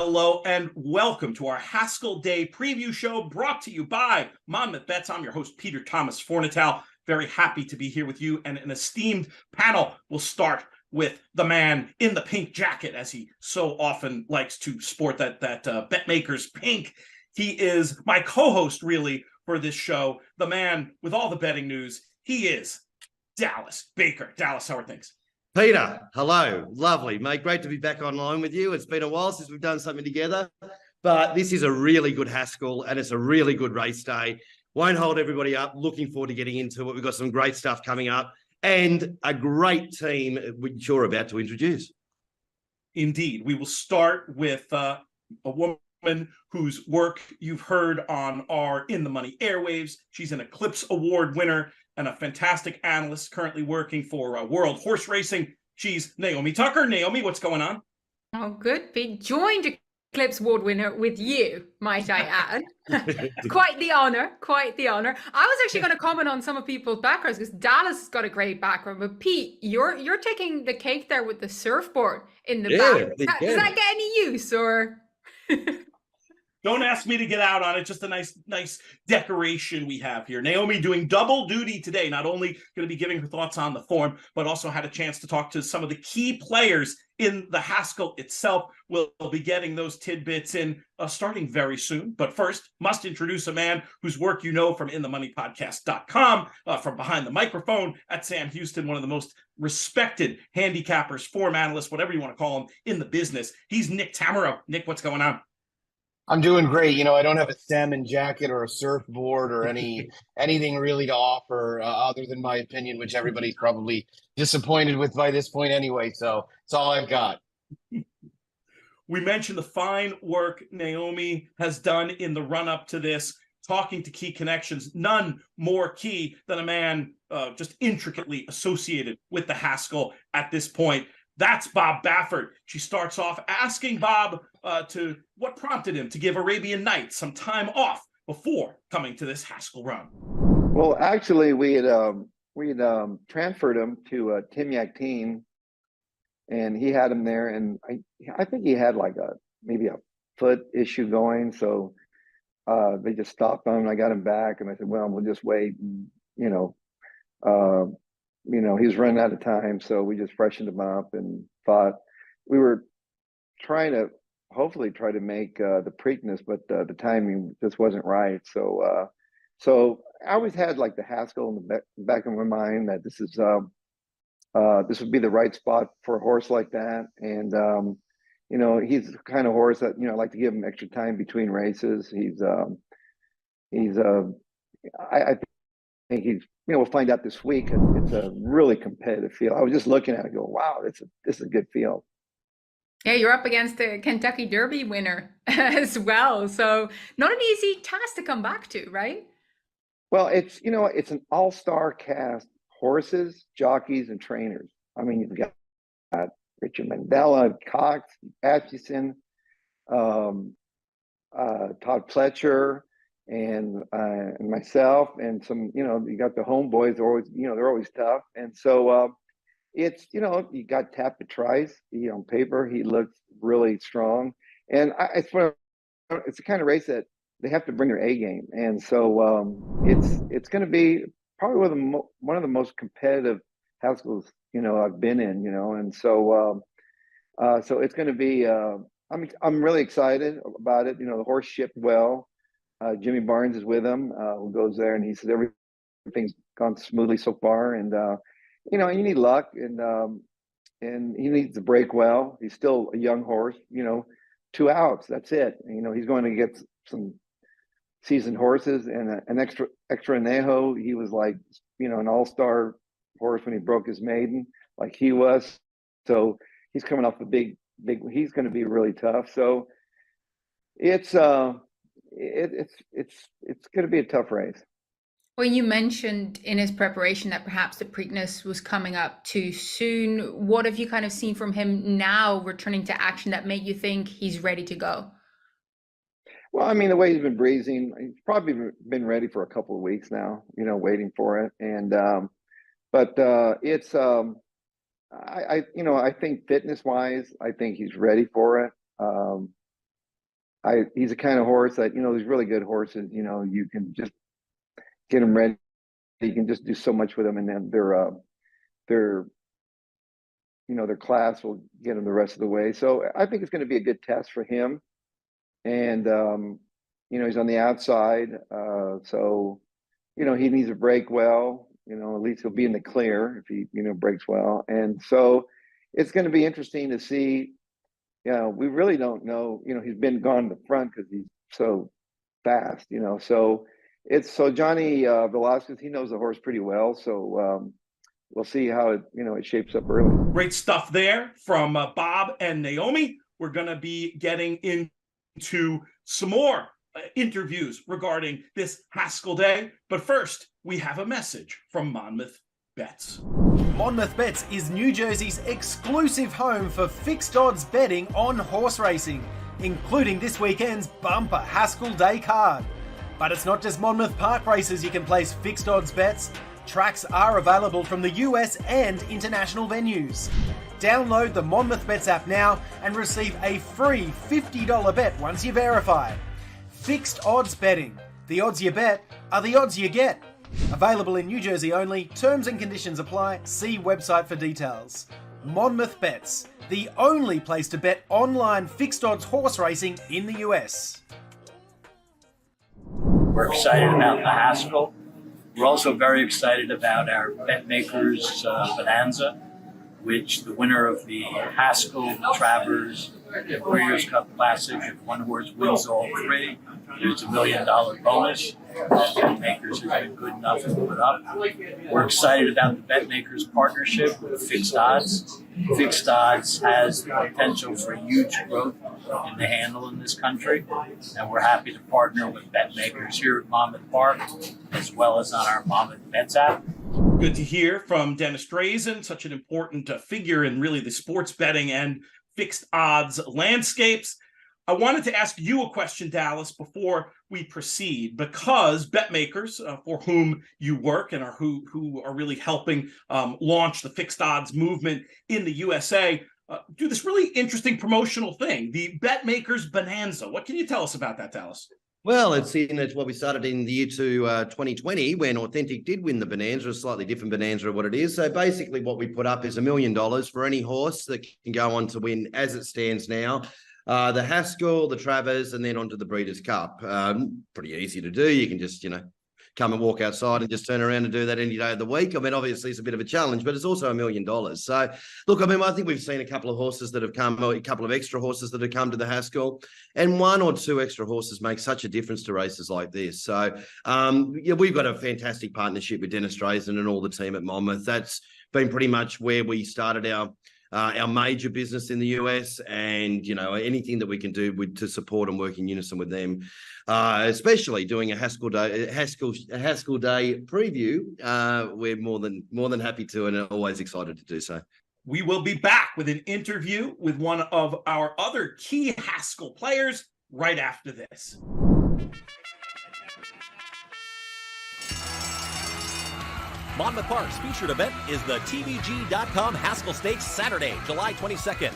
Hello and welcome to our Haskell Day preview show brought to you by Monmouth Bets. I'm your host, Peter Thomas Fornatale. Very happy to be here with you and an esteemed panel. We'll start with the man in the pink jacket, as he so often likes to sport that BetMakers pink. He is my co-host, really, for this show. The man with all the betting news. He is Dallas Baker. Dallas, how are things? Peter, hello. Lovely, mate. Great to be back online with you. It's been a while since we've done something together, but this is a really good Haskell and it's a really good race day. Won't hold everybody up. Looking forward to getting into it. We've got some great stuff coming up and a great team which you're about to introduce. Indeed. We will start with a woman whose work you've heard on our In the Money airwaves. She's an Eclipse Award winner and a fantastic analyst currently working for World Horse Racing. She's Naomi Tukker. Naomi, what's going on? Oh, good. Be joined Eclipse Award winner with you, might I add. Quite the honor, quite the honor. I was actually going to comment on some of people's backgrounds because Dallas has got a great background, but Pete, you're taking the cake there with the surfboard in the back. Does that get any use or? Don't ask me to get out on it. Just a nice decoration we have here. Naomi doing double duty today. Not only going to be giving her thoughts on the form, but also had a chance to talk to some of the key players in the Haskell itself. We'll be getting those tidbits in starting very soon. But first, must introduce a man whose work you know from InTheMoneyPodcast.com, from behind the microphone at Sam Houston, one of the most respected handicappers, form analysts, whatever you want to call him, in the business. He's Nick Tammaro. Nick, what's going on? I'm doing great. You know, I don't have a salmon jacket or a surfboard or anything really to offer other than my opinion, which everybody's probably disappointed with by this point anyway. So it's all I've got. We mentioned the fine work Naomi has done in the run-up to this, talking to key connections. None more key than a man just intricately associated with the Haskell at this point. That's Bob Baffert. She starts off asking Bob to what prompted him to give Arabian Nights some time off before coming to this Haskell run. Well, actually, we had transferred him to a Tim Yakteen, and he had him there, and I think he had like maybe a foot issue going, so they just stopped on him. I got him back, and I said, well, we'll just wait. And, he was running out of time, so we just freshened him up and thought we were trying to hopefully try to make the Preakness, but the timing just wasn't right. So I always had like the Haskell in the back of my mind that this would be the right spot for a horse like that. And he's the kind of horse that I like to give him extra time between races. I think he's, we'll find out this week. It's a really competitive field. I was just looking at it, go, wow, this is a good field. Yeah, you're up against the Kentucky Derby winner as well. So not an easy task to come back to, right? Well, it's an all-star cast, horses, jockeys, and trainers. I mean, you've got Richard Mandela, Cox, Atchison, Todd Pletcher, and myself, and some, you got the homeboys. They're always tough, and so it's you got Tapit Trice. On paper, he looks really strong, and it's the kind of race that they have to bring their A game, and so it's going to be probably one of the most competitive Haskells I've been in, and so it's going to be. I'm really excited about it. The horse shipped well. Jimmy Barnes is with him, who goes there, and he says everything's gone smoothly so far. And you need luck, and he needs to break well. He's still a young horse. 2 outs, that's it. He's going to get some seasoned horses and an extra anejo. He was like an all-star horse when he broke his maiden, like he was. So he's coming off the big. He's going to be really tough. So it's going to be a tough race. Well, you mentioned in his preparation that perhaps the Preakness was coming up too soon. What have you kind of seen from him now returning to action that made you think he's ready to go? Well, I mean, the way he's been breezing, he's probably been ready for a couple of weeks now, waiting for it. And it's I think fitness wise, I think he's ready for it. he's the kind of horse that, these really good horses, you can just get them ready. You can just do so much with them, and then their class will get them the rest of the way. So I think it's going to be a good test for him. And, he's on the outside. So, he needs to break well, at least he'll be in the clear if he, breaks well. And so it's going to be interesting to see. We really don't know, he's been gone to the front because he's so fast, so Johnny Velasquez, he knows the horse pretty well. So we'll see how it shapes up early. Great stuff there from Bob and Naomi. We're going to be getting into some more interviews regarding this Haskell Day. But first, we have a message from Monmouth Bets. Monmouth Bets is New Jersey's exclusive home for fixed odds betting on horse racing, including this weekend's bumper Haskell Day card. But it's not just Monmouth Park races you can place fixed odds bets. Tracks are available from the US and international venues. Download the Monmouth Bets app now and receive a free $50 bet once you verify. Fixed odds betting. The odds you bet are the odds you get. Available in New Jersey only. Terms and conditions apply. See website for details. Monmouth Bets, the only place to bet online fixed odds horse racing in the US. We're excited about the Haskell. We're also very excited about our BetMakers Bonanza, which the winner of the Haskell, Travers, and Breeders' Cup Classic, if one horse wins all three, there's $1 million bonus. BetMakers has been good enough to put up. We're excited about the BetMakers partnership with Fixed Odds. Fixed Odds has the potential for huge growth in the handle in this country, and we're happy to partner with BetMakers here at Monmouth Park, as well as on our Monmouth Bets app. Good to hear from Dennis Drazen, such an important figure in really the sports betting and fixed odds landscapes. I wanted to ask you a question, Dallas, before we proceed, because BetMakers, for whom you work and are who are really helping launch the fixed odds movement in the USA, do this really interesting promotional thing, the BetMakers Bonanza. What can you tell us about that, Dallas? Well, it's what we started in the year 2020 when Authentic did win the Bonanza, a slightly different Bonanza of what it is. So basically what we put up is $1 million for any horse that can go on to win as it stands now. The Haskell, the Travers, and then onto the Breeders' Cup. Pretty easy to do. You can just, come and walk outside and just turn around and do that any day of the week. I mean, obviously it's a bit of a challenge, but it's also $1 million. So look, I think we've seen a couple of horses that have come, a couple of extra horses that have come to the Haskell, and 1 or 2 extra horses make such a difference to races like this. So we've got a fantastic partnership with Dennis Drazen and all the team at Monmouth. That's been pretty much where we started our major business in the US, and anything that we can do to support and work in unison with them, especially doing a Haskell Day preview. We're more than happy to, and always excited to do so. We will be back with an interview with one of our other key Haskell players right after this. Monmouth Park's featured event is the TVG.com Haskell Stakes Saturday, July 22nd.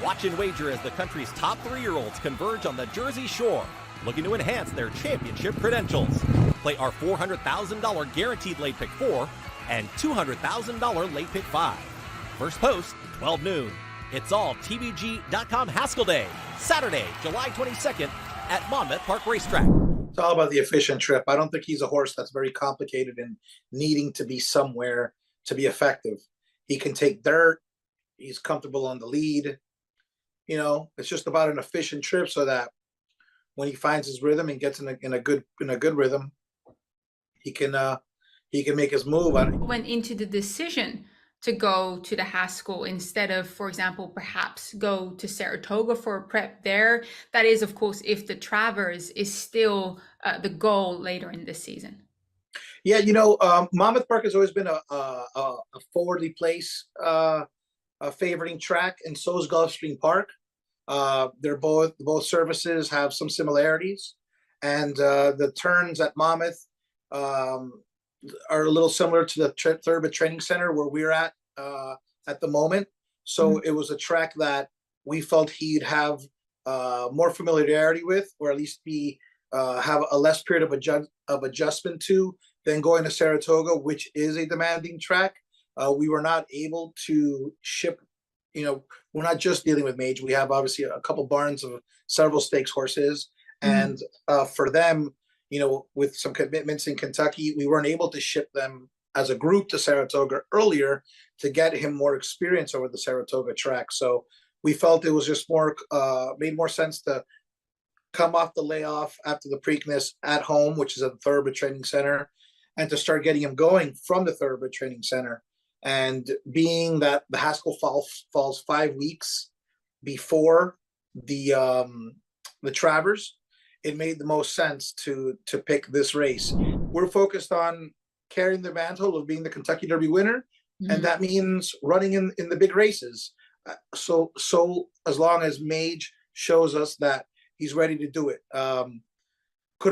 Watch and wager as the country's top 3-year-olds converge on the Jersey Shore, looking to enhance their championship credentials. Play our $400,000 guaranteed late pick 4 and $200,000 late pick 5. First post, 12 noon. It's all TVG.com Haskell Day, Saturday, July 22nd at Monmouth Park Racetrack. It's all about the efficient trip. I don't think he's a horse that's very complicated in needing to be somewhere to be effective. He can take dirt. He's comfortable on the lead. It's just about an efficient trip so that when he finds his rhythm and gets in a good rhythm, he can make his move. Went into the decision to go to the Haskell instead of, for example, perhaps go to Saratoga for a prep there. That is, of course, if the Travers is still the goal later in this season. Yeah, Monmouth Park has always been a forwardly placed favoring track, and so is Gulfstream Park. They're both services have some similarities, and the turns at Monmouth are a little similar to the Thurbit Training Center where we're at the moment. So it was a track that we felt he'd have more familiarity with, or at least be have a less period of adjustment to than going to Saratoga, which is a demanding track. We were not able to ship. We're not just dealing with Mage. We have obviously a couple barns of several stakes horses, and for them, with some commitments in Kentucky, we weren't able to ship them as a group to Saratoga earlier to get him more experience over the Saratoga track. So we felt it was just made more sense to come off the layoff after the Preakness at home, which is at the Thoroughbred Training Center, and to start getting him going from the Thoroughbred Training Center. And being that the Haskell falls 5 weeks before the Travers, it made the most sense to pick this race. We're focused on carrying the mantle of being the Kentucky Derby winner, and that means running in the big races. So as long as Mage shows us that he's ready to do it.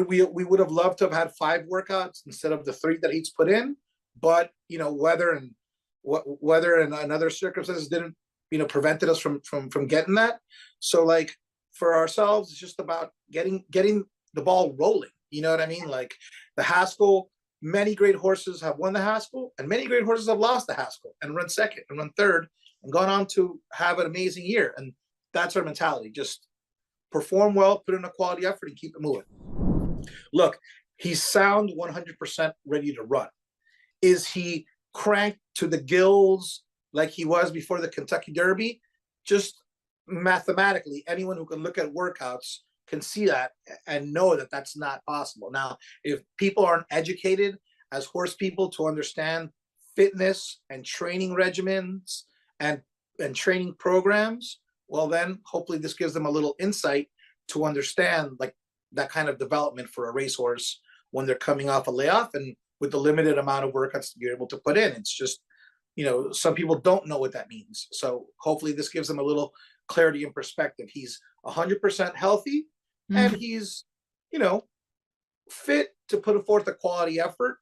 We would have loved to have had 5 workouts instead of the 3 that he's put in, but weather and other circumstances didn't prevented us from getting that. So like for ourselves, it's just about getting the ball rolling. You know what I mean? Like the Haskell, many great horses have won the Haskell, and many great horses have lost the Haskell and run second and run third and gone on to have an amazing year. And that's our mentality. Just perform well, put in a quality effort, and keep it moving. Look, he's sound 100% ready to run. Is he cranked to the gills like he was before the Kentucky Derby? Just mathematically, anyone who can look at workouts can see that and know that that's not possible. Now, if people aren't educated as horse people to understand fitness and training regimens and training programs, well, then hopefully this gives them a little insight to understand like that kind of development for a racehorse when they're coming off a layoff and with the limited amount of workouts you're able to put in. It's just, some people don't know what that means. So hopefully this gives them a little clarity and perspective. He's 100% healthy and he's, fit to put forth a quality effort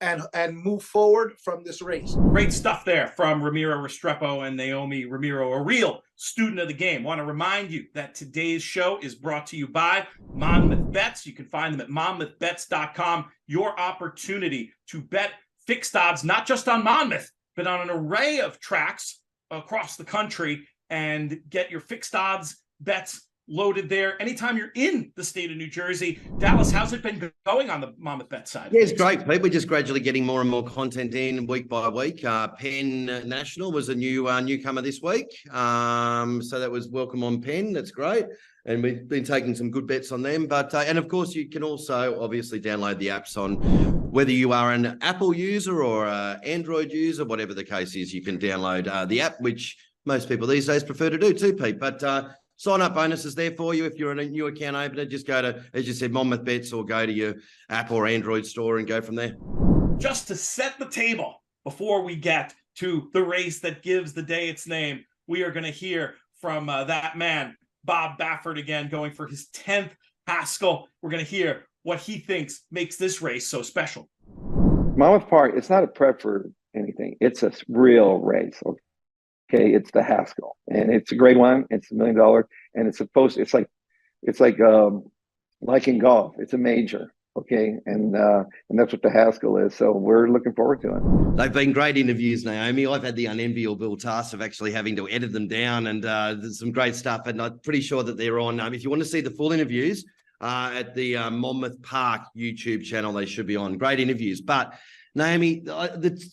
and move forward from this race. Great stuff there from Ramiro Restrepo and Naomi Ramiro, a real student of the game. Want to remind you that today's show is brought to you by Monmouth Bets. You can find them at monmouthbets.com. Your opportunity to bet fixed odds, not just on Monmouth, but on an array of tracks across the country, and get your fixed odds bets loaded there anytime you're in the state of New Jersey. Dallas, how's it been going on the Monmouth Bet side? Yeah, it's great, Pete. We're just gradually getting more and more content in week by week. Penn National was a newcomer this week. So that was welcome on Penn. That's great. And we've been taking some good bets on them. But and of course, you can also obviously download the apps on whether you are an Apple user or an Android user, whatever the case is, you can download the app, which most people these days prefer to do too, Pete. But sign-up bonuses there for you if you're a new account opener. Just go to, as you said, Monmouth Bets, or go to your Apple or Android store and go from there. Just to set the table before we get to the race that gives the day its name, we are going to hear from that man, Bob Baffert, again, going for his 10th Haskell. We're going to hear what he thinks makes this race so special. Monmouth Park, it's not a prep for anything. It's a real race. Okay, it's the Haskell, and it's a great one. It's $1 million, and it's like in golf, it's a major. Okay, and that's what the Haskell is. So we're looking forward to it. They've been great interviews, Naomi. I've had the unenviable task of actually having to edit them down, and there's some great stuff. And I'm pretty sure that they're on. If you want to see the full interviews at the Monmouth Park YouTube channel, they should be on. Great interviews, but Naomi,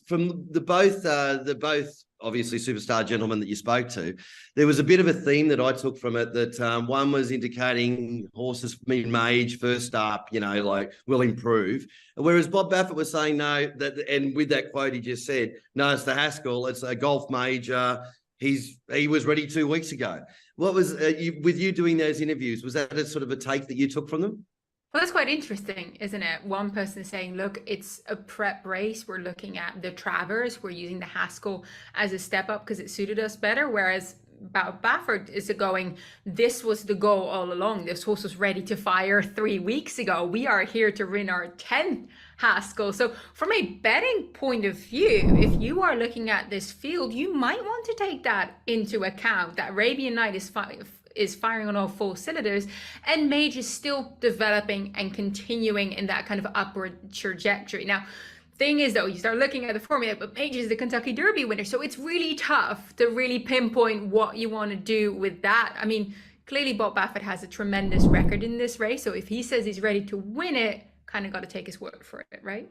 from the both obviously superstar gentlemen that you spoke to, there was a bit of a theme that I took from it, that one was indicating horses mid-Mage first up, will improve. Whereas Bob Baffert was saying no, and with that quote he just said, no, it's the Haskell, it's a golf major. He was ready 2 weeks ago. What was with you doing those interviews? Was that a sort of a take that you took from them? Well, that's quite interesting, isn't it? One person is saying, look, it's a prep race. We're looking at the Travers. We're using the Haskell as a step up because it suited us better. Whereas Baffert is going, this was the goal all along. This horse was ready to fire 3 weeks ago. We are here to win our 10th Haskell. So from a betting point of view, if you are looking at this field, you might want to take that into account. That Arabian Night is firing on all 4 cylinders, and Mage is still developing and continuing in that kind of upward trajectory. Now, thing is, though, you start looking at the formula, but Mage is the Kentucky Derby winner, so it's really tough to really pinpoint what you want to do with that. I mean, clearly Bob Baffert has a tremendous record in this race, so if he says he's ready to win it, kind of got to take his word for it, right?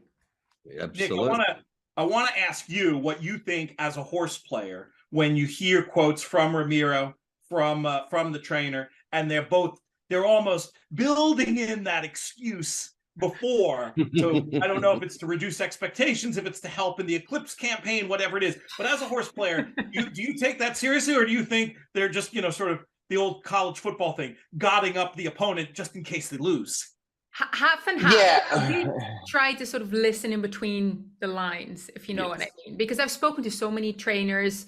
Absolutely. Nick, I want to ask you what you think as a horse player when you hear quotes from Ramiro, from the trainer, and they're almost building in that excuse before. So I don't know if it's to reduce expectations, if it's to help in the Eclipse campaign, whatever it is. But as a horse player, do you take that seriously, or do you think they're just, sort of the old college football thing, godding up the opponent just in case they lose? Half and half. Yeah. We try to sort of listen in between the lines, if you know what I mean. Because I've spoken to so many trainers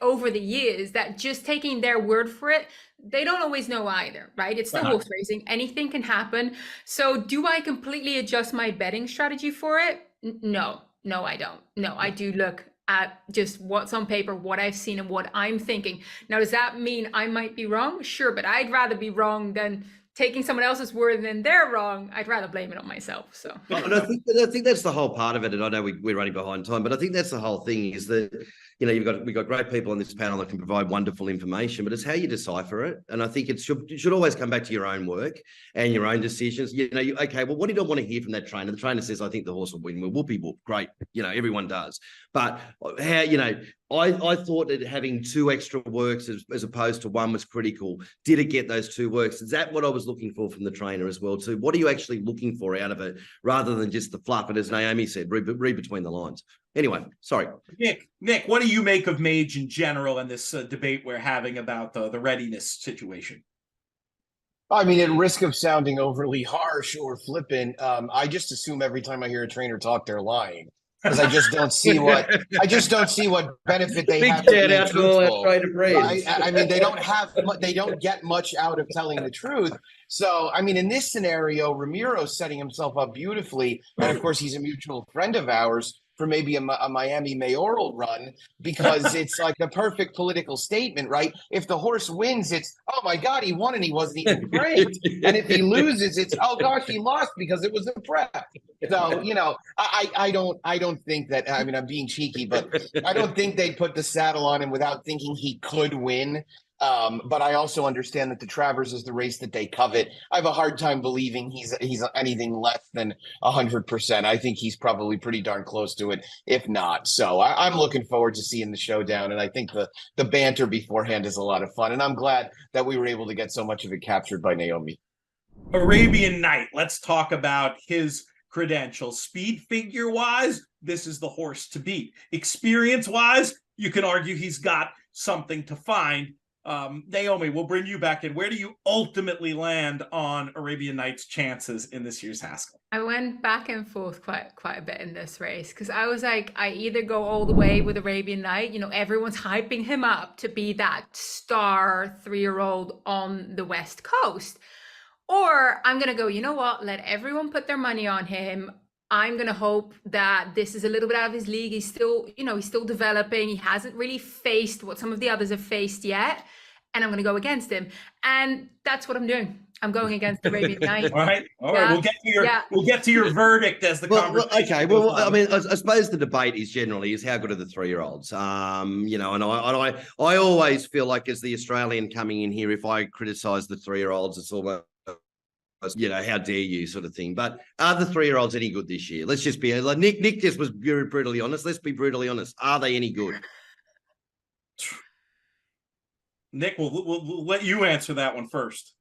over the years that just taking their word for it, they don't always know either, right? It's still horse racing. Anything can happen. So do I completely adjust my betting strategy for it? No, I don't. No, I do look at just what's on paper, what I've seen, and what I'm thinking. Now, does that mean I might be wrong? Sure, but I'd rather be wrong than taking someone else's word and then they're wrong. I'd rather blame it on myself. So, and I think that's the whole part of it. And I know we're running behind time, but I think that's the whole thing is that, we've got great people on this panel that can provide wonderful information, but it's how you decipher it. And I think it should always come back to your own work and your own decisions. Okay, well, what do you want to hear from that trainer? The trainer says, I think the horse will win. Well, whoopie whoop, great. Everyone does. But I thought that having 2 extra works as opposed to 1 was critical. Did it get those 2 works? Is that what I was looking for from the trainer as well too? What are you actually looking for out of it rather than just the fluff? And as Naomi said, read between the lines. Anyway, sorry. Nick, what do you make of Mage in general and this debate we're having about the readiness situation? I mean, at risk of sounding overly harsh or flippant, I just assume every time I hear a trainer talk, they're lying. Because I just don't see what benefit they have. Big shout out to all our trainer friends. I mean, they don't get much out of telling the truth. So, I mean, in this scenario, Ramiro's setting himself up beautifully, and of course, he's a mutual friend of ours for maybe a Miami mayoral run, because it's like the perfect political statement, right? If the horse wins, it's, oh my God, he won and he wasn't even great. And if he loses, it's, oh gosh, he lost because it was a prep. So, I don't think that, I mean, I'm being cheeky, but I don't think they'd put the saddle on him without thinking he could win. But I also understand that the Travers is the race that they covet. I have a hard time believing he's anything less than 100%. I think he's probably pretty darn close to it, if not. So I'm looking forward to seeing the showdown, and I think the banter beforehand is a lot of fun. And I'm glad that we were able to get so much of it captured by Naomi. Arabian Night. Let's talk about his credentials. Speed figure wise, this is the horse to beat. Experience wise, you can argue he's got something to find. Naomi, we'll bring you back in. Where do you ultimately land on Arabian Night's chances in this year's Haskell? I went back and forth quite a bit in this race, because I was like, I either go all the way with Arabian Night, everyone's hyping him up to be that star 3-year-old on the West Coast, or I'm going to go, you know what, let everyone put their money on him. I'm going to hope that this is a little bit out of his league. He's still, he's still developing. He hasn't really faced what some of the others have faced yet. And I'm going to go against him. And that's what I'm doing. I'm going against Arabian Night. All right. We'll get to your verdict as the conversation. Okay. Well, I mean, I suppose the debate is how good are the 3-year-olds? And I always feel like, as the Australian coming in here, if I criticize the 3-year-olds, it's almost, how dare you sort of thing. But are the 3-year-olds any good this year? Let's just be like Nick just was very brutally honest. Let's be brutally honest. Are they any good? Nick, we'll let you answer that one first.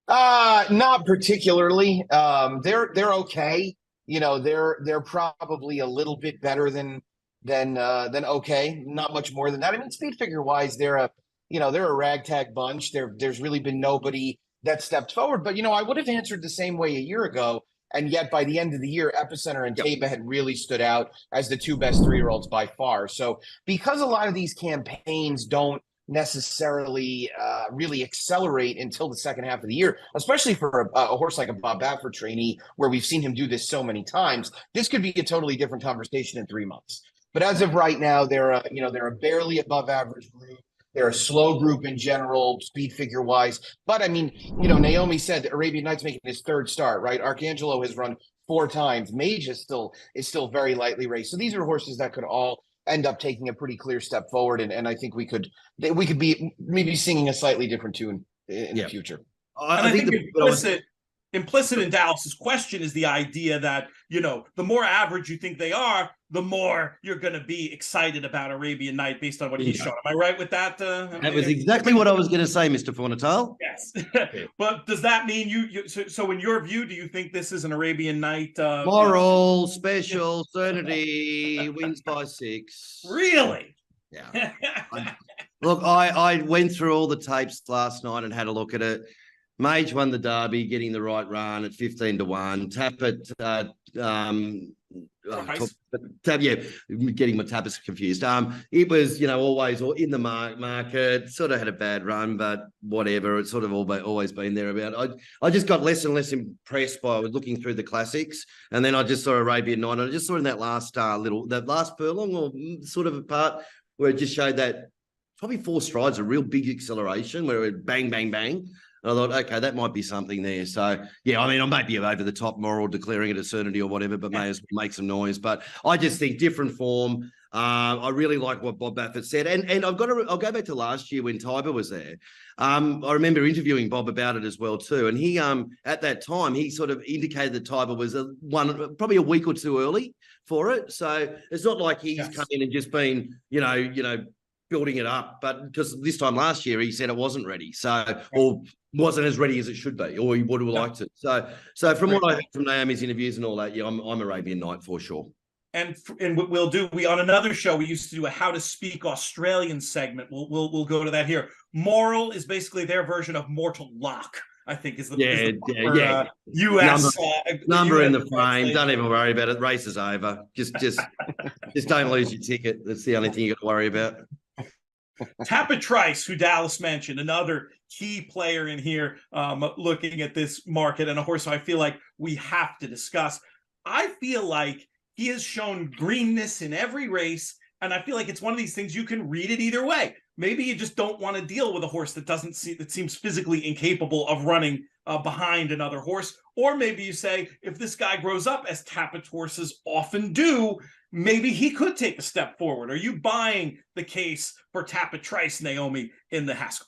Not particularly. They're okay. They're probably a little bit better than okay. Not much more than that. I mean, speed figure wise, they're a ragtag bunch. There's really been nobody that stepped forward. But I would have answered the same way a year ago. And yet by the end of the year, Epicenter and Taba had really stood out as the 2 best 3-year-olds by far. So because a lot of these campaigns don't necessarily really accelerate until the second half of the year, especially for a horse like a Bob Baffert trainee, where we've seen him do this so many times, this could be a totally different conversation in 3 months. But as of right now, they're a barely above average group. They're a slow group in general, speed figure wise. But I mean, Naomi said Arabian Nights making his third start, right? Arcangelo has run 4 times. Mage is still very lightly raced. So these are horses that could all end up taking a pretty clear step forward. And I think we could be maybe singing a slightly different tune in the future. I think implicit in Dallas's question is the idea that, the more average you think they are, the more you're going to be excited about Arabian Night based on what he's shown. Am I right with that? That was exactly what I was going to say, Mr. Fornatale. Yes. But does that mean so in your view, do you think this is an Arabian Night? Moral, special, certainty, wins by 6. Really? Yeah. Look, I went through all the tapes last night and had a look at it. Mage won the Derby, getting the right run at 15-1. Tappet, getting my tappets confused. It was, always in the market, sort of had a bad run, but whatever. It's sort of always been there about. I just got less and less impressed by looking through the classics, and then I just saw Arabian Night. And I just saw in that last that last furlong or sort of a part where it just showed that probably 4 strides, a real big acceleration where it went bang, bang, bang. I thought, okay, that might be something there. So, yeah, I mean, I might be over the top moral declaring it a certainty or whatever, but may as well make some noise. But I just think different form. I really like what Bob Baffert said. And I'll go back to last year when Tiber was there. I remember interviewing Bob about it as well, too. And he, at that time, he sort of indicated that Tiber was probably a week or 2 early for it. So it's not like he's come in and just been, building it up, but because this time last year he said it wasn't ready, or wasn't as ready as it should be, or he would have liked it. So from what I heard from Naomi's interviews and all that, I'm Arabian Night for sure. And what we'll do, on another show we used to do a How to Speak Australian segment. We'll go to that here. Moral is basically their version of Mortal Lock, I think is the US number in the frame. Don't even worry about it. Race is over. Just don't lose your ticket. That's the only thing you got to worry about. Tappet Trice, who Dallas mentioned, another key player in here, looking at this market, and a horse I feel like we have to discuss. I feel like he has shown greenness in every race, and I feel like it's one of these things you can read it either way. Maybe you just don't want to deal with a horse that seems physically incapable of running behind another horse, or maybe you say, if this guy grows up, as Tappet horses often do, maybe he could take a step forward. Are you buying the case for Tappet Trice, Naomi, in the Haskell?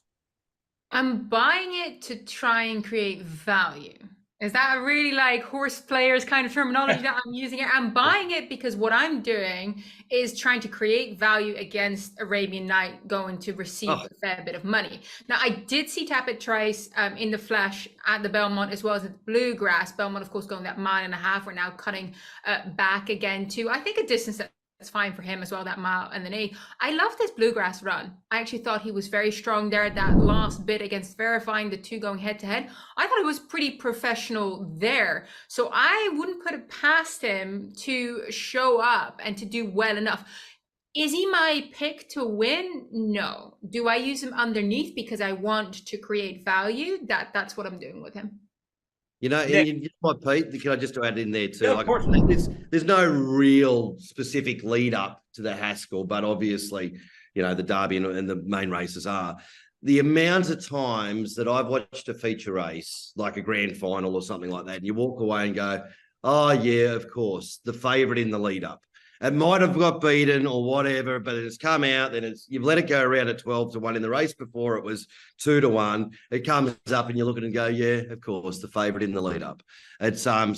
I'm buying it to try and create value. Is that a really horse players kind of terminology that I'm using here? I'm buying it because what I'm doing is trying to create value against Arabian Night going to receive a fair bit of money. Now, I did see Tappet Trice in the flesh at the Belmont as well as at the Bluegrass. Belmont, of course, going that 1.5 miles. We're now cutting back again to, I think, a distance that's fine for him as well, that 1.5 miles. I love this Bluegrass run. I actually thought he was very strong there at that last bit against Verifying, the 2 going head to head. I thought he was pretty professional there. So I wouldn't put it past him to show up and to do well enough. Is he my pick to win? No. Do I use him underneath because I want to create value? That's what I'm doing with him. And Pete, can I just add in there too? Yeah, of course. There's no real specific lead up to the Haskell, but obviously, the Derby and the main races are. The amount of times that I've watched a feature race, like a grand final or something like that, and you walk away and go, oh yeah, of course, the favourite in the lead up. It might have got beaten or whatever, but it's come out, then you've let it go around at 12-1. In the race before it was 2-1. It comes up and you look at it and go, yeah, of course, the favourite in the lead up. It's I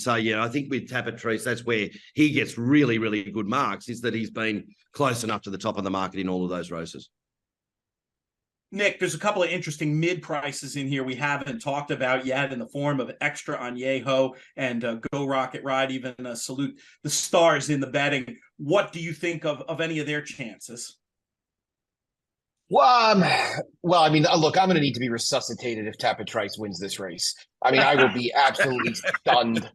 think with Tappet Trice, that's where he gets really, really good marks, is that he's been close enough to the top of the market in all of those races. Nick, there's a couple of interesting mid prices in here we haven't talked about yet, in the form of Extra on Yeho and Go Rocket Ride, even Salute the Stars in the betting. What do you think of any of their chances? Well, I mean, look, I'm going to need to be resuscitated if Tappet Trice wins this race. I mean, I will be absolutely stunned.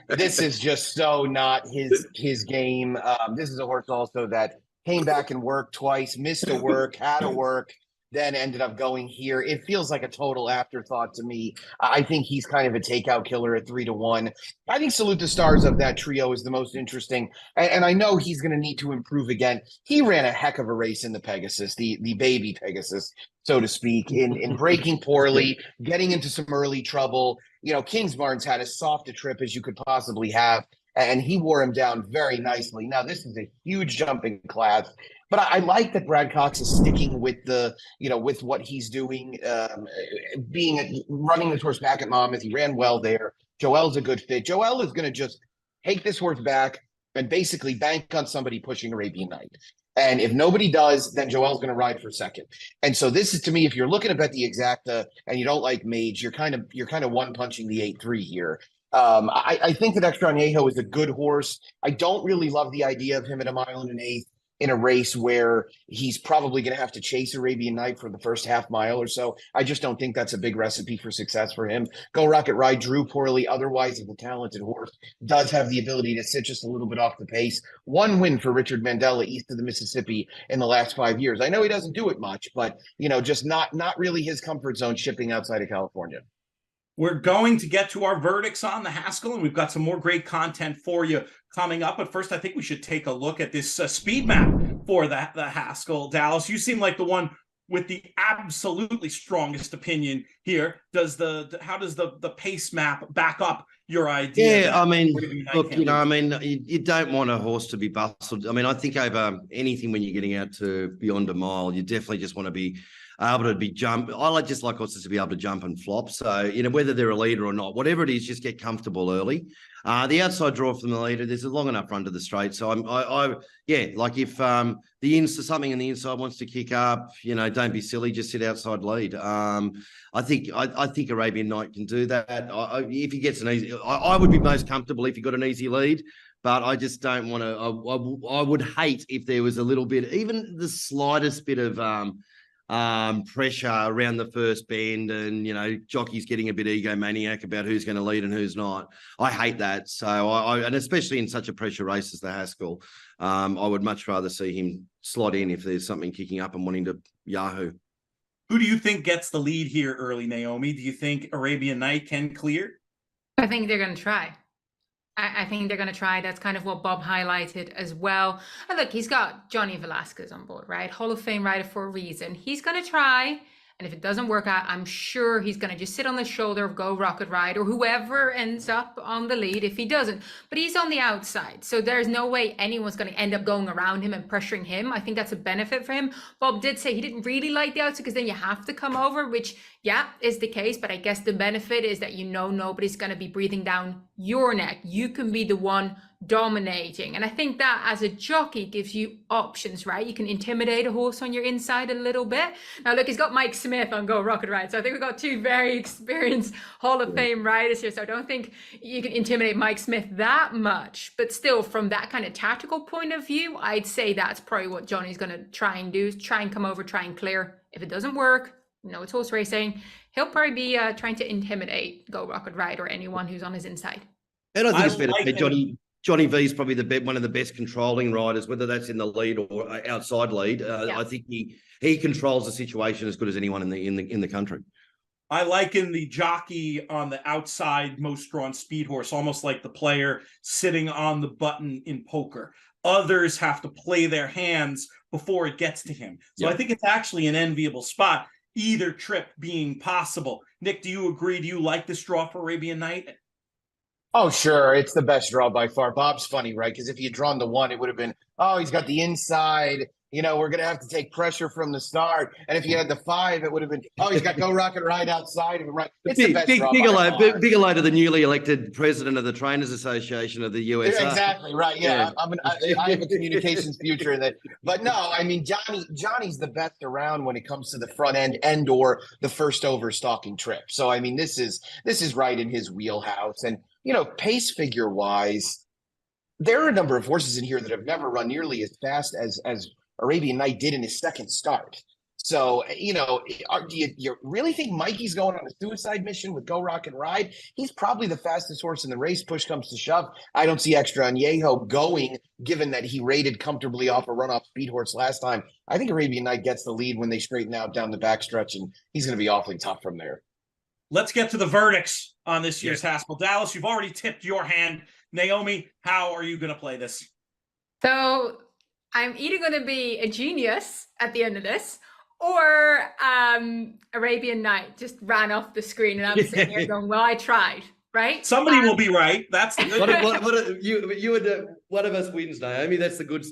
This is just so not his game. This is a horse also that came back and worked twice, missed a work, had a work. then ended up going here. It feels like a total afterthought to me. I think he's kind of a takeout killer at 3-1. I think Salute the Stars of that trio is the most interesting. And I know he's going to need to improve again. He ran a heck of a race in the Pegasus, the baby Pegasus, so to speak, in breaking poorly, getting into some early trouble. Kingsbarn's had as soft a trip as you could possibly have, and he wore him down very nicely. Now, this is a huge jump in class. But I like that Brad Cox is sticking with with what he's doing, running this horse back at Monmouth. He ran well there. Joel's a good fit. Joel is going to just take this horse back and basically bank on somebody pushing Arabian Night. And if nobody does, then Joel's going to ride for second. And so this is, to me, if you're looking to bet the exacta and you don't like Mage, you're kind of one punching the 8-3 here. I think that Extrañejo is a good horse. I don't really love the idea of him at 1 1/8 in a race where he's probably going to have to chase Arabian Night for the first half mile or so. I just don't think that's a big recipe for success for him. Go Rocket Ride drew poorly. Otherwise, if a talented horse does have the ability to sit just a little bit off the pace. 1 win for Richard Mandela east of the Mississippi in the last 5 years. I know he doesn't do it much, but just not really his comfort zone shipping outside of California. We're going to get to our verdicts on the Haskell, and we've got some more great content for you coming up. But first, I think we should take a look at this speed map for the Haskell. Dallas, you seem like the one with the absolutely strongest opinion here. How does the pace map back up your idea? Yeah, I mean, look, you don't want a horse to be bustled. I mean, I think over anything when you're getting out to beyond a mile, you definitely just want to be able to jump. I just like horses to be able to jump and flop. So, whether they're a leader or not, whatever it is, just get comfortable early. The outside draw from the leader, there's a long enough run to the straight. So like if something in the inside wants to kick up, don't be silly, just sit outside lead. I think Arabian Night can do that. If he gets an easy, I would be most comfortable if he got an easy lead. But I just don't want to. I would hate if there was a little bit, even the slightest bit of pressure around the first bend, and jockeys getting a bit egomaniac about who's going to lead and who's not. I hate that. So and especially in such a pressure race as the Haskell, I would much rather see him slot in if there's something kicking up and wanting to Yahoo. Who do you think gets the lead here early, Naomi? Do you think Arabian Night can clear? I think they're going to try. I think they're going to try. That's kind of what Bob highlighted as well. And look, he's got Johnny Velasquez on board, right? Hall of Fame rider for a reason. He's going to try. And if it doesn't work out, I'm sure he's going to just sit on the shoulder of Go Rocket Ride or whoever ends up on the lead if he doesn't. But he's on the outside. So there's no way anyone's going to end up going around him and pressuring him. I think that's a benefit for him. Bob did say he didn't really like the outside because then you have to come over, which, yeah, is the case. But I guess the benefit is that nobody's going to be breathing down your neck. You can be the one dominating. And I think that as a jockey gives you options, right? You can intimidate a horse on your inside a little bit. Now, look, he's got Mike Smith on Go Rocket Ride. So I think we've got two very experienced Hall of Fame riders here. So I don't think you can intimidate Mike Smith that much. But still, from that kind of tactical point of view, I'd say that's probably what Johnny's going to try and do, is try and come over, try and clear. If it doesn't work, it's horse racing, he'll probably be trying to intimidate Go Rocket Ride or anyone who's on his inside. And I think it's better for Johnny V is probably one of the best controlling riders, whether that's in the lead or outside lead. I think he controls the situation as good as anyone in the country. I liken the jockey on the outside most drawn speed horse, almost like the player sitting on the button in poker. Others have to play their hands before it gets to him. So I think it's actually an enviable spot, either trip being possible. Nick, do you agree? Do you like this draw for Arabian Night? Oh, sure. It's the best draw by far. Bob's funny, right? Because if he had drawn the 1, it would have been, he's got the inside. We're going to have to take pressure from the start. And if you had the 5, it would have been, he's got Go Rocket Ride outside of him, right? It's the best draw by far. Big hello to the newly elected president of the Trainers Association of the USA. Exactly, right. Yeah. I have a communications future in that. But no, I mean, Johnny's the best around when it comes to the front end or the first over stalking trip. So, I mean, this is right in his wheelhouse. And, pace figure wise, there are a number of horses in here that have never run nearly as fast as Arabian Night did in his second start. So, do you really think Mikey's going on a suicide mission with Go Rock and Ride? He's probably the fastest horse in the race. Push comes to shove. I don't see Extra Añejo going, given that he rated comfortably off a runoff speed horse last time. I think Arabian Night gets the lead when they straighten out down the backstretch, and he's going to be awfully tough from there. Let's get to the verdicts on this year's Haskell. Dallas, you've already tipped your hand. Naomi, how are you going to play this? So I'm either going to be a genius at the end of this, or Arabian Night just ran off the screen, and I'm sitting here going, well, I tried, right? Somebody will be right. That's the good you would one of us wins, Naomi. That's the good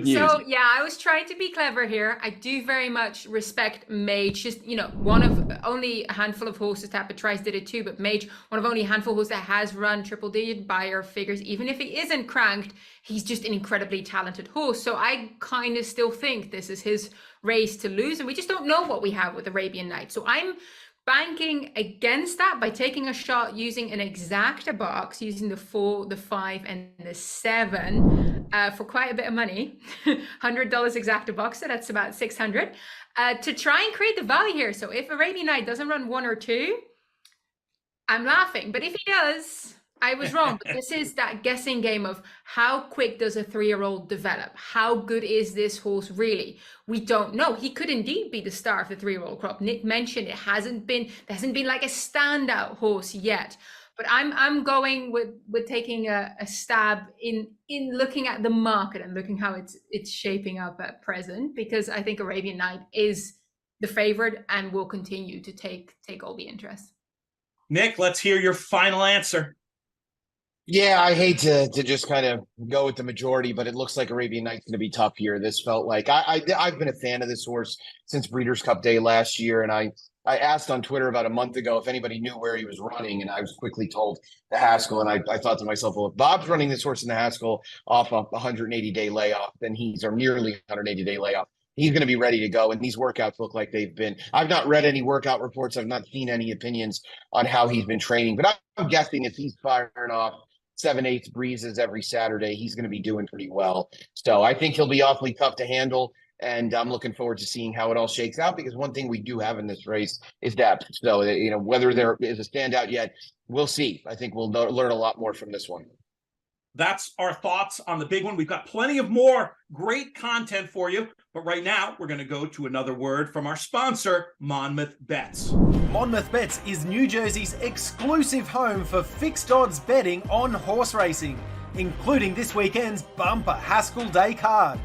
news. So yeah, I was trying to be clever here. I do very much respect Mage. Just, one of only a handful of horses, Tapper Tries did it too, but Mage, one of only a handful of horses that has run triple digit buyer figures. Even if he isn't cranked, he's just an incredibly talented horse. So I kind of still think this is his race to lose, and we just don't know what we have with Arabian Night. So I'm banking against that by taking a shot using an exacta box, using the 4, the 5, and the 7 for quite a bit of money. $100 exacta box, so that's about 600 to try and create the value here. So if Arabian Night doesn't run 1 or 2, I'm laughing. But if he does, I was wrong. But this is that guessing game of how quick does a 3-year-old develop? How good is this horse really? We don't know. He could indeed be the star of the 3-year-old crop. Nick mentioned there hasn't been like a standout horse yet. But I'm going with taking a stab in looking at the market and looking how it's shaping up at present, because I think Arabian Night is the favorite and will continue to take all the interest. Nick, let's hear your final answer. Yeah, I hate to just kind of go with the majority, but it looks like Arabian Night's going to be tough here. This felt like I've been a fan of this horse since Breeders' Cup Day last year, and I asked on Twitter about a month ago if anybody knew where he was running, and I was quickly told the Haskell, and I thought to myself, well, if Bob's running this horse in the Haskell off a 180-day layoff, then or nearly 180-day layoff, he's going to be ready to go. And these workouts look like they've been. I've not read any workout reports. I've not seen any opinions on how he's been training, but I'm guessing if he's firing off 7/8 breezes every Saturday, he's going to be doing pretty well. So I think he'll be awfully tough to handle, and I'm looking forward to seeing how it all shakes out, because one thing we do have in this race is depth. So, whether there is a standout yet, we'll see. I think we'll learn a lot more from this one. That's our thoughts on the big one. We've got plenty of more great content for you, but right now we're going to go to another word from our sponsor, Monmouth Bets. Monmouth Bets is New Jersey's exclusive home for fixed odds betting on horse racing, including this weekend's bumper Haskell Day card.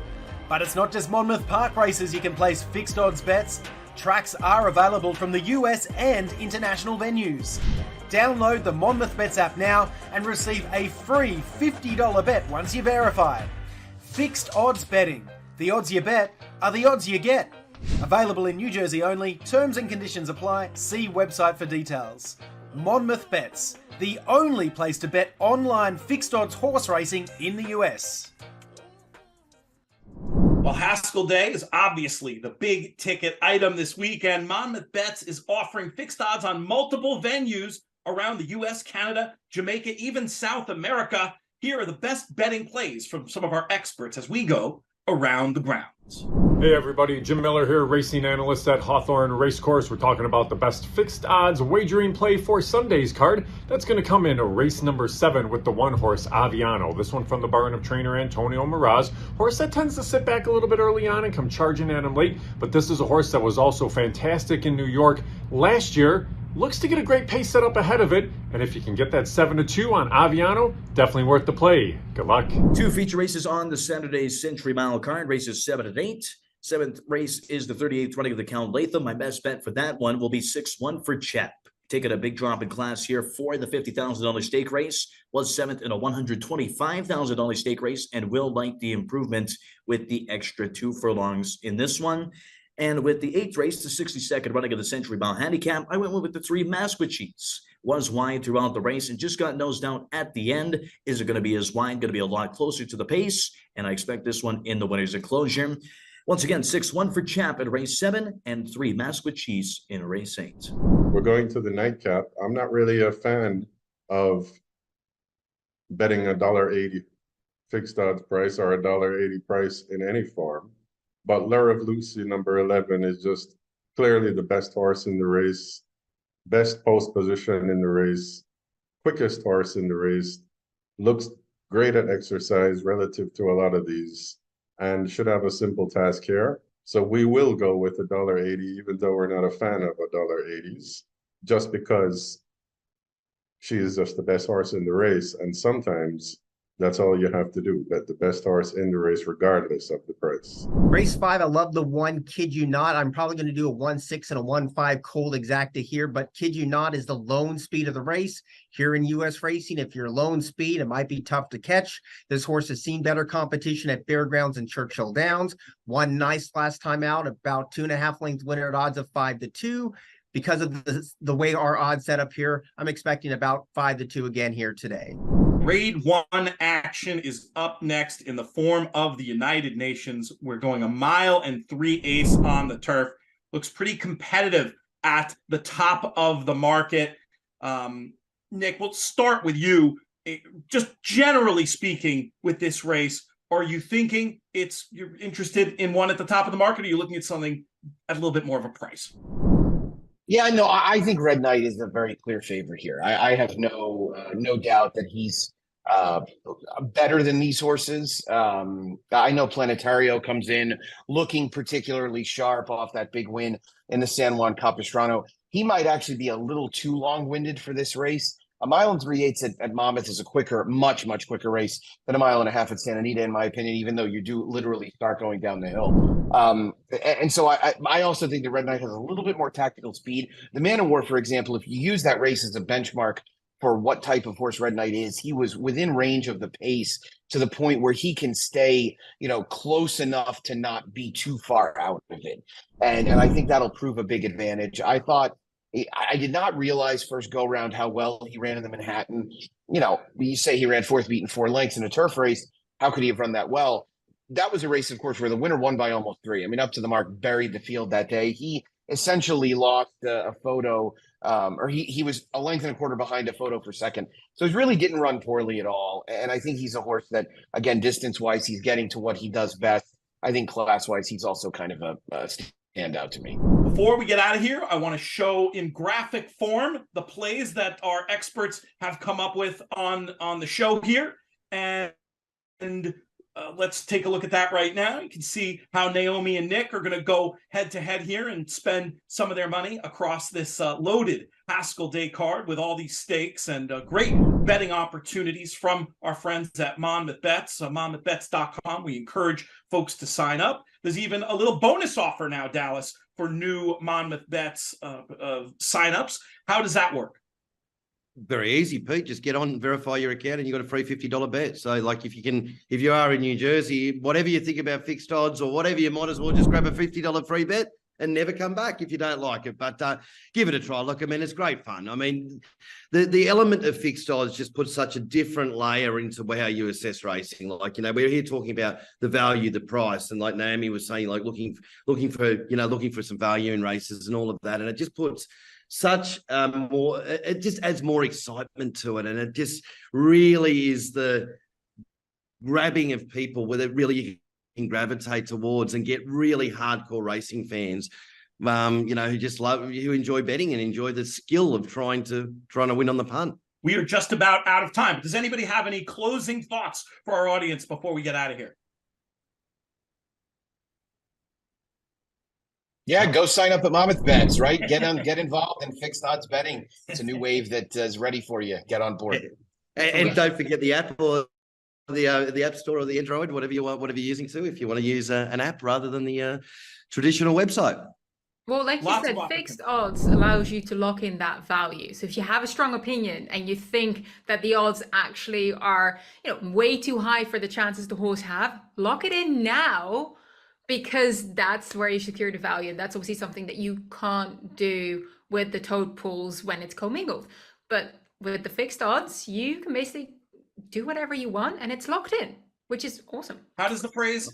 But it's not just Monmouth Park races you can place fixed odds bets. Tracks are available from the US and international venues. Download the Monmouth Bets app now and receive a free $50 bet once you verify. Fixed odds betting. The odds you bet are the odds you get. Available in New Jersey only. Terms and conditions apply. See website for details. Monmouth Bets, the only place to bet online fixed odds horse racing in the US. Well, Haskell Day is obviously the big ticket item this weekend. Monmouth Bets is offering fixed odds on multiple venues around the US, Canada, Jamaica, even South America. Here are the best betting plays from some of our experts as we go around the grounds. Hey everybody, Jim Miller here, racing analyst at Hawthorne Racecourse. We're talking about the best fixed odds wagering play for Sunday's card. That's going to come in race number 7 with the 1-horse Aviano. This one from the barn of trainer Antonio Miraz. Horse that tends to sit back a little bit early on and come charging at him late, but this is a horse that was also fantastic in New York last year. Looks to get a great pace set up ahead of it, and if you can get that 7-2 on Aviano, definitely worth the play. Good luck. 2 feature races on the Saturday's Century Mile card, races 7 and 8. 7th race is the 38th running of the Count Latham. My best bet for that one will be 6-1 for Chet. Taking a big drop in class here for the $50,000 stake race. Was 7th in a $125,000 stake race, and will like the improvement with the extra 2 furlongs in this one. And with the 8th race, the 62nd running of the Century Mile Handicap, I went with the 3 Masquerades. Was wide throughout the race and just got nosed down at the end. Is it going to be as wide? Going to be a lot closer to the pace. And I expect this one in the winner's enclosure. Once again, 6-1 for Chap in race 7 and 3 Masquerades in race 8. We're going to the nightcap. I'm not really a fan of betting $1.80 fixed odds price or $1.80 price in any form. But Lure of Lucy, number 11, is just clearly the best horse in the race, best post position in the race, quickest horse in the race, looks great at exercise relative to a lot of these, and should have a simple task here. So we will go with $1.80, even though we're not a fan of $1.80s, just because she is just the best horse in the race. And sometimes that's all you have to do, bet the best horse in the race, regardless of the price. Race 5, I love the 1, Kid You Not. I'm probably going to do a 1-6 and a 1-5 cold exacta here, but Kid You Not is the lone speed of the race. Here in U.S. racing, if you're lone speed, it might be tough to catch. This horse has seen better competition at Fairgrounds and Churchill Downs. Won nice last time out, about 2.5 length winner at odds of 5-2. Because of the way our odds set up here, I'm expecting about 5-2 again here today. Grade 1 action is up next in the form of the United Nations. We're going 1 mile and 3/8 on the turf. Looks pretty competitive at the top of the market. Nick, we'll start with you. Just generally speaking with this race, are you thinking you're interested in one at the top of the market, or are you looking at something at a little bit more of a price? Yeah, no, I think Red Knight is a very clear favorite here. I have no doubt that he's better than these horses. I know Planetario comes in looking particularly sharp off that big win in the San Juan Capistrano. He might actually be a little too long-winded for this race. 1 mile and 3/8 at Monmouth is a quicker, much quicker race than 1.5 miles at Santa Anita, in my opinion, even though you do literally start going down the hill. And so I also think the Red Knight has a little bit more tactical speed. The Man of War, for example, if you use that race as a benchmark for what type of horse Red Knight is, he was within range of the pace to the point where he can stay, close enough to not be too far out of it. And I think that'll prove a big advantage. I did not realize first go round how well he ran in the Manhattan. You say he ran 4th beaten 4 lengths in a turf race. How could he have run that well? That was a race, of course, where the winner won by almost 3. I mean, Up to the Mark buried the field that day. He essentially lost a photo, or he was a length and a quarter behind a photo for second. So he really didn't run poorly at all. And I think he's a horse that, again, distance-wise, he's getting to what he does best. I think class-wise, he's also kind of a standout to me. Before we get out of here, I want to show in graphic form the plays that our experts have come up with on the show here. And let's take a look at that right now. You can see how Naomi and Nick are going to go head-to-head here and spend some of their money across this loaded Haskell Day card with all these stakes and great betting opportunities from our friends at Monmouth Bets, monmouthbets.com. We encourage folks to sign up. There's even a little bonus offer now, Dallas, for new Monmouth Bets signups. How does that work? Very easy, Pete. Just get on, verify your account, and you got a free $50 bet. So, like, if you are in New Jersey, whatever you think about fixed odds or whatever, you might as well just grab a $50 free bet and never come back if you don't like it. But give it a try. Look, I mean, it's great fun. I mean, the element of fixed odds just puts such a different layer into how you assess racing. Like, we're here talking about the value, the price, and like Naomi was saying, like looking for some value in races and all of that, and it just puts such it just adds more excitement to it, and it just really is the grabbing of people where it really can gravitate towards and get really hardcore racing fans, who just who enjoy betting and enjoy the skill of trying to win on the punt. We are just about out of time. Does anybody have any closing thoughts for our audience before we get out of here? Yeah, go sign up at Monmouth Bets, right? Get involved in fixed odds betting. It's a new wave that is ready for you. Get on board. And don't forget the app or the App Store or the Android, whatever you're using too, if you want to use an app rather than the traditional website. Well, like you said, fixed odds allows you to lock in that value. So if you have a strong opinion and you think that the odds actually are, way too high for the chances the horse have, lock it in now, because that's where you secure the value. And that's obviously something that you can't do with the tote pools when it's commingled. But with the fixed odds, you can basically do whatever you want and it's locked in, which is awesome. How does the phrase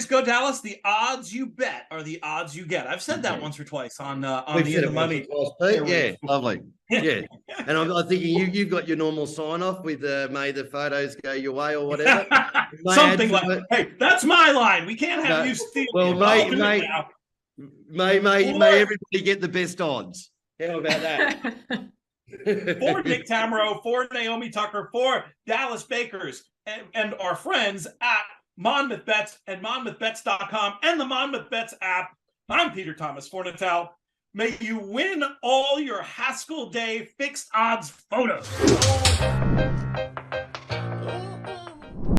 go, Dallas? The odds you bet are the odds you get. I've said that once or twice on We've the said In it the Money. once or twice, Pete. Yeah, lovely. Yeah. And I'm thinking you've got your normal sign off with may the photos go your way or whatever. Something like, hey, that's my line. We can't have you steal. Well, may everybody get the best odds. How about that? For Nick Tammaro, for Naomi Tukker, for Dallas Bakers, and our friends at Monmouth Bets and MonmouthBets.com and the Monmouth Bets app, I'm Peter Thomas Fornatale. May you win all your Haskell Day fixed odds photos.